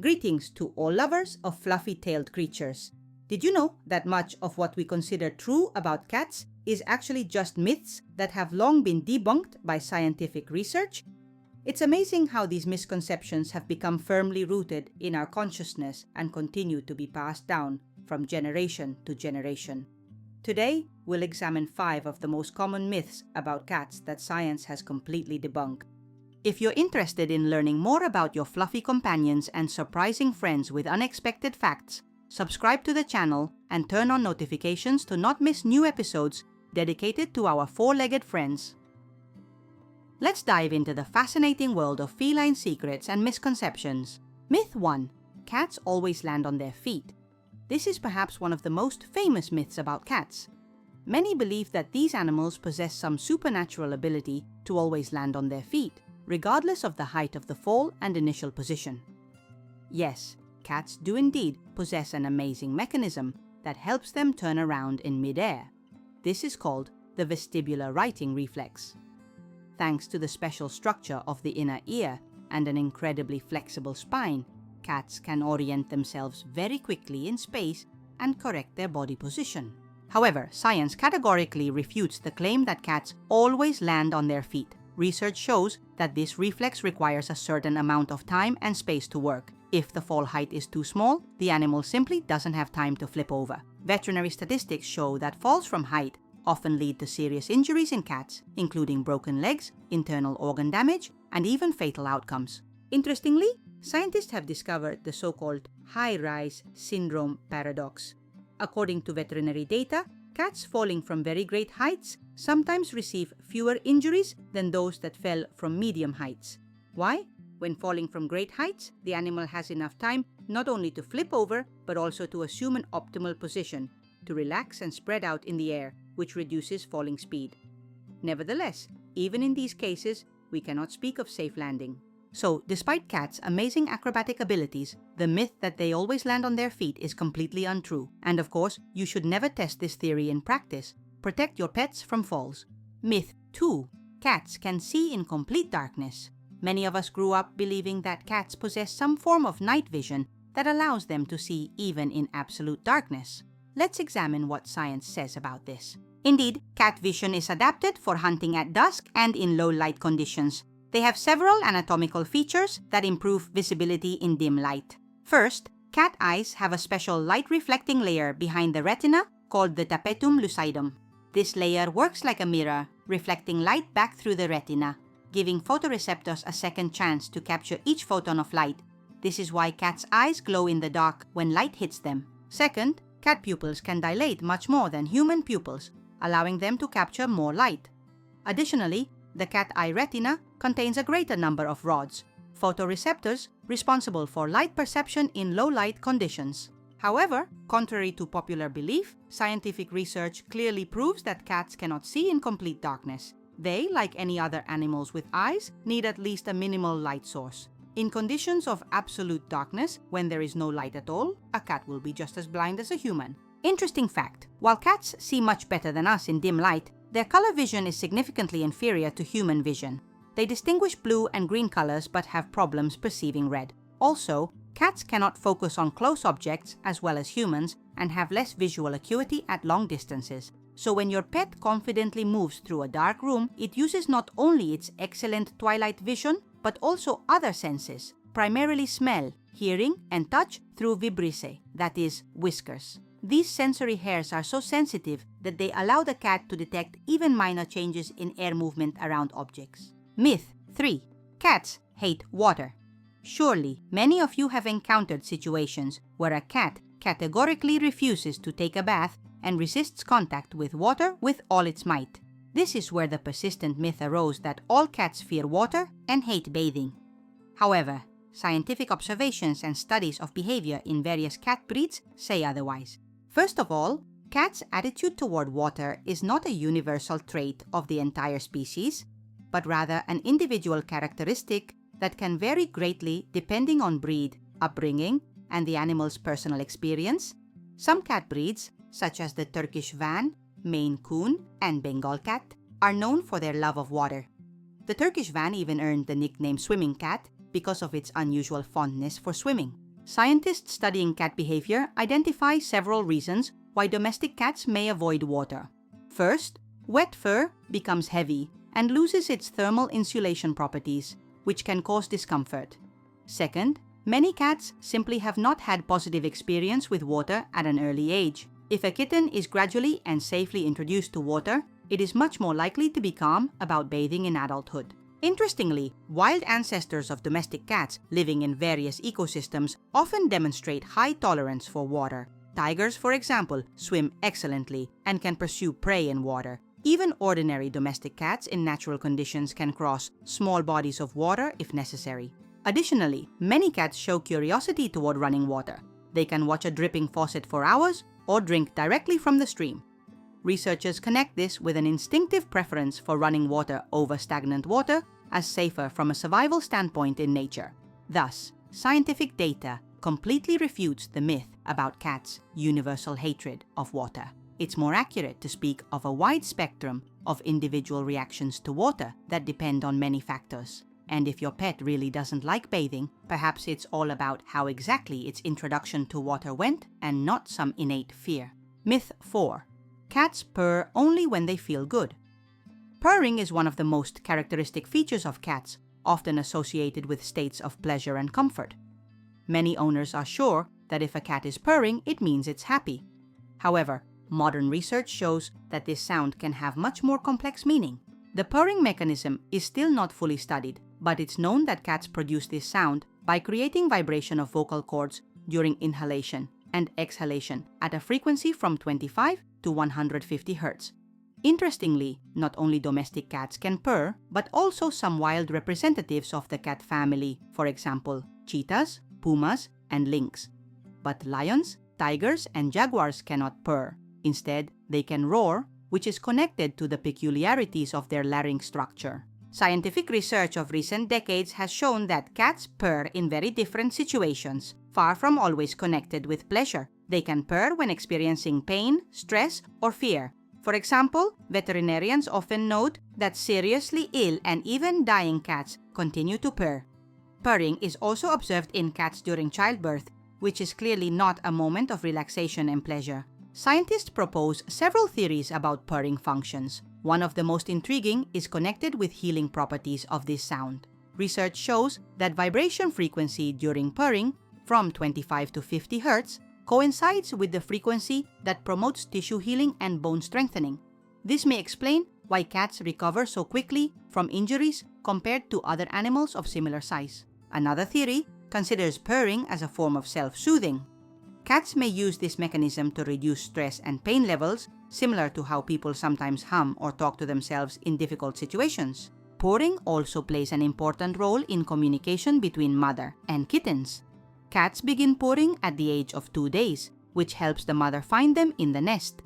Greetings to all lovers of fluffy-tailed creatures. Did you know that much of what we consider true about cats is actually just myths that have long been debunked by scientific research? It's amazing how these misconceptions have become firmly rooted in our consciousness and continue to be passed down from generation to generation. Today, we'll examine 5 of the most common myths about cats that science has completely debunked. If you're interested in learning more about your fluffy companions and surprising friends with unexpected facts, subscribe to the channel and turn on notifications to not miss new episodes dedicated to our 4-legged friends. Let's dive into the fascinating world of feline secrets and misconceptions. Myth 1. Cats always land on their feet. This is perhaps one of the most famous myths about cats. Many believe that these animals possess some supernatural ability to always land on their feet, regardless of the height of the fall and initial position. Yes, cats do indeed possess an amazing mechanism that helps them turn around in midair. This is called the vestibular righting reflex. Thanks to the special structure of the inner ear and an incredibly flexible spine, cats can orient themselves very quickly in space and correct their body position. However, science categorically refutes the claim that cats always land on their feet. Research shows that this reflex requires a certain amount of time and space to work. If the fall height is too small, the animal simply doesn't have time to flip over. Veterinary statistics show that falls from height often lead to serious injuries in cats, including broken legs, internal organ damage, and even fatal outcomes. Interestingly, scientists have discovered the so-called high-rise syndrome paradox. According to veterinary data, cats falling from very great heights sometimes receive fewer injuries than those that fell from medium heights. Why? When falling from great heights, the animal has enough time not only to flip over, but also to assume an optimal position, to relax and spread out in the air, which reduces falling speed. Nevertheless, even in these cases, we cannot speak of safe landing. So, despite cats' amazing acrobatic abilities, the myth that they always land on their feet is completely untrue. And of course, you should never test this theory in practice. Protect your pets from falls. Myth 2. Cats can see in complete darkness. Many of us grew up believing that cats possess some form of night vision that allows them to see even in absolute darkness. Let's examine what science says about this. Indeed, cat vision is adapted for hunting at dusk and in low light conditions. They have several anatomical features that improve visibility in dim light. First, cat eyes have a special light-reflecting layer behind the retina called the tapetum lucidum. This layer works like a mirror, reflecting light back through the retina, giving photoreceptors a second chance to capture each photon of light. This is why cats' eyes glow in the dark when light hits them. Second, cat pupils can dilate much more than human pupils, allowing them to capture more light. Additionally, the cat eye retina contains a greater number of rods, photoreceptors responsible for light perception in low light conditions. However, contrary to popular belief, scientific research clearly proves that cats cannot see in complete darkness. They, like any other animals with eyes, need at least a minimal light source. In conditions of absolute darkness, when there is no light at all, a cat will be just as blind as a human. Interesting fact: while cats see much better than us in dim light, their color vision is significantly inferior to human vision. They distinguish blue and green colors but have problems perceiving red. Also, cats cannot focus on close objects as well as humans and have less visual acuity at long distances. So when your pet confidently moves through a dark room, it uses not only its excellent twilight vision, but also other senses, primarily smell, hearing, and touch through vibrissae, that is, whiskers. These sensory hairs are so sensitive that they allow the cat to detect even minor changes in air movement around objects. Myth 3. Cats hate water. Surely, many of you have encountered situations where a cat categorically refuses to take a bath and resists contact with water with all its might. This is where the persistent myth arose that all cats fear water and hate bathing. However, scientific observations and studies of behavior in various cat breeds say otherwise. First of all, cats' attitude toward water is not a universal trait of the entire species, but rather an individual characteristic that can vary greatly depending on breed, upbringing, and the animal's personal experience. Some cat breeds, such as the Turkish Van, Maine Coon, and Bengal cat, are known for their love of water. The Turkish Van even earned the nickname swimming cat because of its unusual fondness for swimming. Scientists studying cat behavior identify several reasons why domestic cats may avoid water. First, wet fur becomes heavy and loses its thermal insulation properties, which can cause discomfort. Second, many cats simply have not had positive experience with water at an early age. If a kitten is gradually and safely introduced to water, it is much more likely to be calm about bathing in adulthood. Interestingly, wild ancestors of domestic cats living in various ecosystems often demonstrate high tolerance for water. Tigers, for example, swim excellently and can pursue prey in water. Even ordinary domestic cats in natural conditions can cross small bodies of water if necessary. Additionally, many cats show curiosity toward running water. They can watch a dripping faucet for hours or drink directly from the stream. Researchers connect this with an instinctive preference for running water over stagnant water as safer from a survival standpoint in nature. Thus, scientific data completely refutes the myth about cats' universal hatred of water. It's more accurate to speak of a wide spectrum of individual reactions to water that depend on many factors. And if your pet really doesn't like bathing, perhaps it's all about how exactly its introduction to water went and not some innate fear. Myth 4. Cats purr only when they feel good. Purring is one of the most characteristic features of cats, often associated with states of pleasure and comfort. Many owners are sure that if a cat is purring, it means it's happy. However, modern research shows that this sound can have much more complex meaning. The purring mechanism is still not fully studied, but it's known that cats produce this sound by creating vibration of vocal cords during inhalation and exhalation at a frequency from 25 to 150 Hz. Interestingly, not only domestic cats can purr, but also some wild representatives of the cat family, for example, cheetahs, pumas, and lynx. But lions, tigers, and jaguars cannot purr. Instead, they can roar, which is connected to the peculiarities of their larynx structure. Scientific research of recent decades has shown that cats purr in very different situations, far from always connected with pleasure. They can purr when experiencing pain, stress, or fear. For example, veterinarians often note that seriously ill and even dying cats continue to purr. Purring is also observed in cats during childbirth, which is clearly not a moment of relaxation and pleasure. Scientists propose several theories about purring functions. One of the most intriguing is connected with healing properties of this sound. Research shows that vibration frequency during purring, from 25 to 50 Hz, coincides with the frequency that promotes tissue healing and bone strengthening. This may explain why cats recover so quickly from injuries compared to other animals of similar size. Another theory considers purring as a form of self-soothing. Cats may use this mechanism to reduce stress and pain levels, similar to how people sometimes hum or talk to themselves in difficult situations. Purring also plays an important role in communication between mother and kittens. Cats begin purring at the age of 2 days, which helps the mother find them in the nest.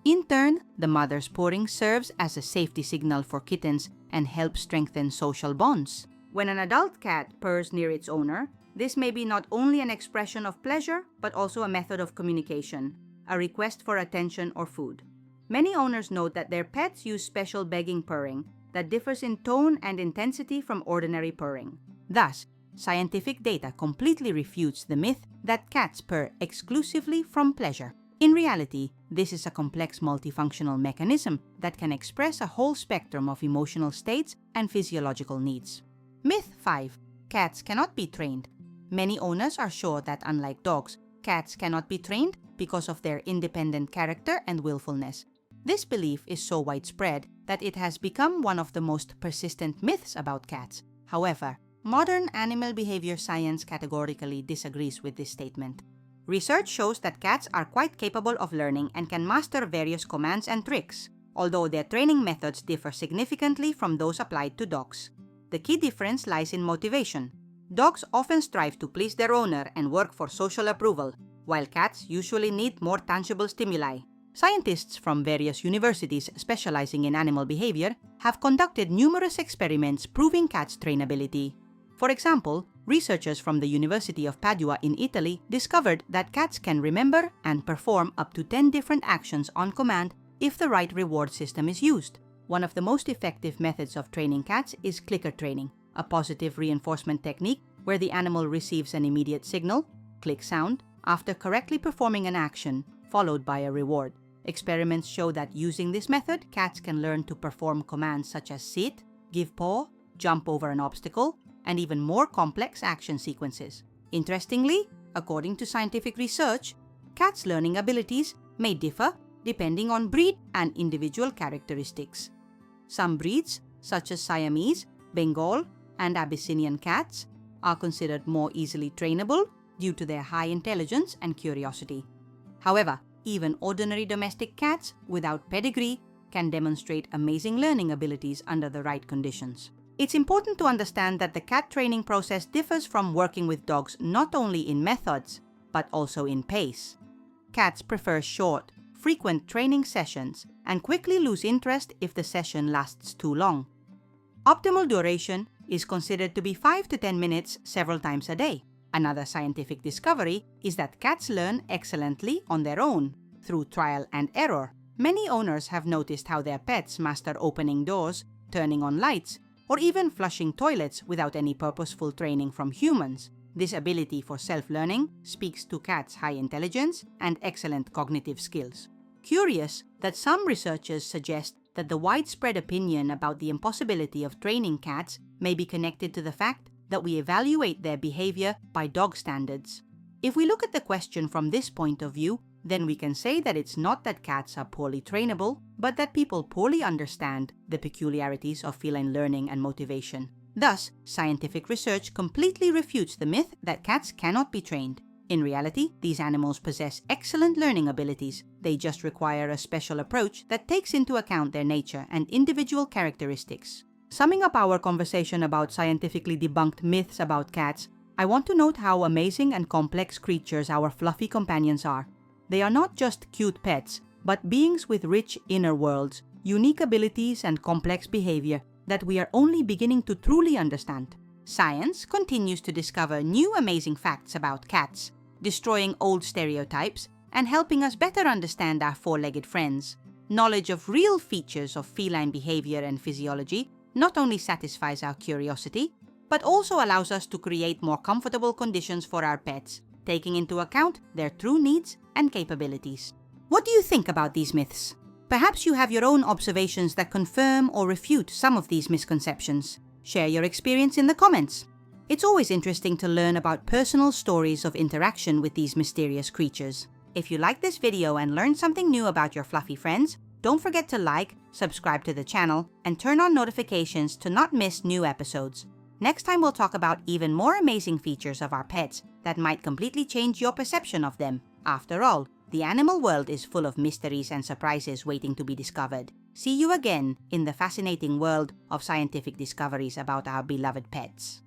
In turn, the mother's purring serves as a safety signal for kittens and helps strengthen social bonds. When an adult cat purrs near its owner, this may be not only an expression of pleasure, but also a method of communication, a request for attention or food. Many owners note that their pets use special begging purring that differs in tone and intensity from ordinary purring. Thus, scientific data completely refutes the myth that cats purr exclusively from pleasure. In reality, this is a complex multifunctional mechanism that can express a whole spectrum of emotional states and physiological needs. Myth 5. Cats cannot be trained. Many owners are sure that unlike dogs, cats cannot be trained because of their independent character and willfulness. This belief is so widespread that it has become one of the most persistent myths about cats. However, modern animal behavior science categorically disagrees with this statement. Research shows that cats are quite capable of learning and can master various commands and tricks, although their training methods differ significantly from those applied to dogs. The key difference lies in motivation. Dogs often strive to please their owner and work for social approval, while cats usually need more tangible stimuli. Scientists from various universities specializing in animal behavior have conducted numerous experiments proving cats' trainability. For example, researchers from the University of Padua in Italy discovered that cats can remember and perform up to 10 different actions on command if the right reward system is used. One of the most effective methods of training cats is clicker training, a positive reinforcement technique where the animal receives an immediate signal, click sound after correctly performing an action, followed by a reward. Experiments show that using this method, cats can learn to perform commands such as sit, give paw, jump over an obstacle, and even more complex action sequences. Interestingly, according to scientific research, cats' learning abilities may differ depending on breed and individual characteristics. Some breeds, such as Siamese, Bengal, and Abyssinian cats, are considered more easily trainable due to their high intelligence and curiosity. However, even ordinary domestic cats without pedigree can demonstrate amazing learning abilities under the right conditions. It's important to understand that the cat training process differs from working with dogs not only in methods, but also in pace. Cats prefer short, frequent training sessions and quickly lose interest if the session lasts too long. Optimal duration is considered to be 5 to 10 minutes several times a day. Another scientific discovery is that cats learn excellently on their own, through trial and error. Many owners have noticed how their pets master opening doors, turning on lights, or even flushing toilets without any purposeful training from humans. This ability for self-learning speaks to cats' high intelligence and excellent cognitive skills. Curious that some researchers suggest that the widespread opinion about the impossibility of training cats may be connected to the fact that we evaluate their behavior by dog standards. If we look at the question from this point of view, then we can say that it's not that cats are poorly trainable, but that people poorly understand the peculiarities of feline learning and motivation. Thus, scientific research completely refutes the myth that cats cannot be trained. In reality, these animals possess excellent learning abilities. They just require a special approach that takes into account their nature and individual characteristics. Summing up our conversation about scientifically debunked myths about cats, I want to note how amazing and complex creatures our fluffy companions are. They are not just cute pets, but beings with rich inner worlds, unique abilities, and complex behavior that we are only beginning to truly understand. Science continues to discover new amazing facts about cats, destroying old stereotypes and helping us better understand our four-legged friends. Knowledge of real features of feline behavior and physiology not only satisfies our curiosity, but also allows us to create more comfortable conditions for our pets, taking into account their true needs and capabilities. What do you think about these myths? Perhaps you have your own observations that confirm or refute some of these misconceptions. Share your experience in the comments. It's always interesting to learn about personal stories of interaction with these mysterious creatures. If you like this video and learned something new about your fluffy friends, don't forget to like, subscribe to the channel, and turn on notifications to not miss new episodes. Next time we'll talk about even more amazing features of our pets that might completely change your perception of them. After all, the animal world is full of mysteries and surprises waiting to be discovered. See you again in the fascinating world of scientific discoveries about our beloved pets.